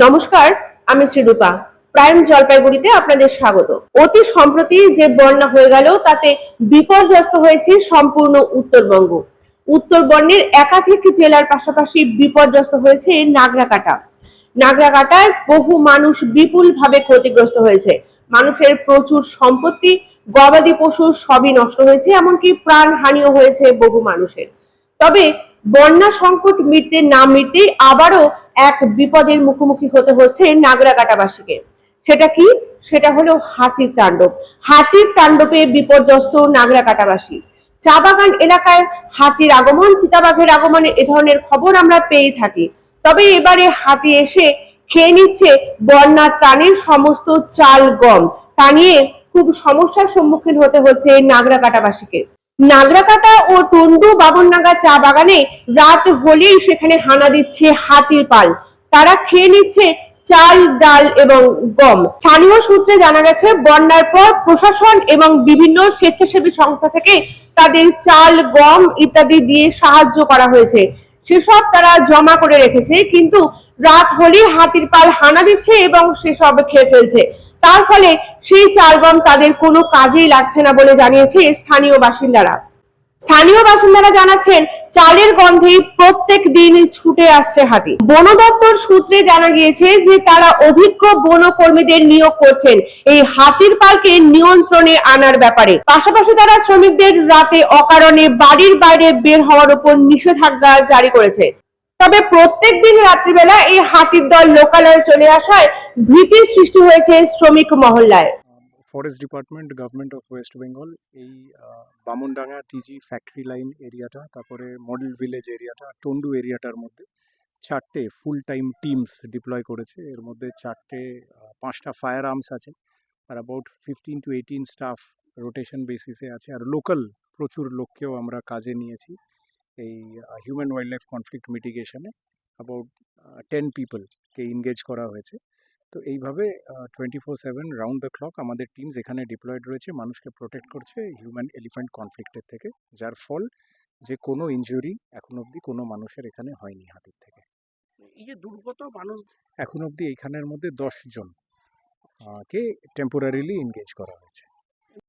নমস্কার, আমি শ্রীরূপা। প্রাইম জলপাইগুড়িতে আপনাদের স্বাগত। অতি সম্প্রতি যে বন্যা হয়ে গেল তাতে বিপর্যস্ত হয়েছে সম্পূর্ণ উত্তরবঙ্গ। উত্তরবঙ্গের একাধিক জেলার পাশাপাশি বিপর্যস্ত হয়েছে নাগরাকাটা। নাগরাকাটায় বহু মানুষ বিপুলভাবে ক্ষতিগ্রস্ত হয়েছে। মানুষের প্রচুর সম্পত্তি, গবাদি পশু সবই নষ্ট হয়েছে, এমনকি প্রাণহানিও হয়েছে বহু মানুষের। তবে বন্যা সংকট মিটতে না মিটতেই আবারও এক বিপদের মুখোমুখি হতে হচ্ছে নাগরাকাটাবাসীকে। সেটা কি? সেটা হলো হাতির তাণ্ডব। হাতির তাণ্ডবে বিপর্যস্ত নাগরাকাটাবাসী। চা বাগান এলাকায় হাতির আগমন, চিতাবাঘের আগমনে এ ধরনের খবর আমরা পেয়ে থাকি। তবে এবারে হাতি এসে খেয়ে নিচ্ছে বন্যা ত্রাণের সমস্ত চাল, গম। তা নিয়ে খুব সমস্যার সম্মুখীন হতে হচ্ছে নাগরাকাটাবাসীকে। নাগরাকাটা ও টন্ডু বাবননাগা চা বাগানে রাত হলেই সেখানে হানা দিচ্ছে হাতির পাল। তারা খেয়ে নিচ্ছে চাল, ডাল এবং গম। স্থানীয় সূত্রে জানা গেছে, বন্যার পর প্রশাসন এবং বিভিন্ন স্বেচ্ছাসেবী সংস্থা থেকে তাদের চাল, গম ইত্যাদি দিয়ে সাহায্য করা হয়েছে। সেসব তারা জমা করে রেখেছে, কিন্তু রাত হলেই হাতির পাল হানা দিচ্ছে এবং সেসব খেয়ে ফেলছে। তার ফলে সেই চাল, গম তাদের কোনো কাজেই লাগছে না বলে জানিয়েছে স্থানীয় বাসিন্দারা। জানাচ্ছেন, চালের গন্ধে প্রত্যেক দিন ছুটে আসছে হাতি। বন দপ্তর সূত্রে জানা গিয়েছে যে তারা অভিজ্ঞ বনকর্মীদের নিয়োগ করছেন এই হাতির পালকে নিয়ন্ত্রণে আনার ব্যাপারে। পাশাপাশি তারা শ্রমিকদের রাতে অকারণে বাড়ির বাইরে বের হওয়ার উপর নিষেধাজ্ঞা জারি করেছে। তবে প্রত্যেক দিন রাত্রিবেলা এই হাতির দল লোকালয়ে চলে আসায় ভীতির সৃষ্টি হয়েছে শ্রমিক মহল্লায়। Forest department, government of West Bengal এই বামনডাঙ্গা টিজি ফ্যাক্টরি লাইন এরিয়াটা, তারপরে মডেল ভিলেজ এরিয়াটা, টন্ডু এরিয়াটার মধ্যে 4টে ফুল টাইম টিমস ডিপ্লয় করেছে। এর মধ্যে 5টা ফায়ার আর্মস আছে, আর অ্যাবাউট 15 to 18 স্টাফ রোটেশন বেসিসে আছে। আর লোকাল প্রচুর লোককেও আমরা কাজে নিয়েছি এই হিউম্যান ওয়াইল্ড লাইফ কনফ্লিক্ট মিটিগেশনে। অ্যাবাউট 10 পিপলকে এনগেজ করা হয়েছে। তো এইভাবে 24/7 রাউন্ড দ্য ক্লক আমাদের টিমস এখানে ডিপ্লয়েড রয়েছে, মানুষকে প্রোটেক্ট করছে হিউম্যান এলিফ্যান্ট কনফ্লিক্টের থেকে, যার ফল যে কোনো ইনজুরি এখন অবধি কোনো মানুষের এখানে হয়নি হাতির থেকে। এই যে দুর্গত মানুষ, এখন অবধি এইখানের মধ্যে 10 জন কে টেম্পোরারিলি এনগেজ করা হয়েছে।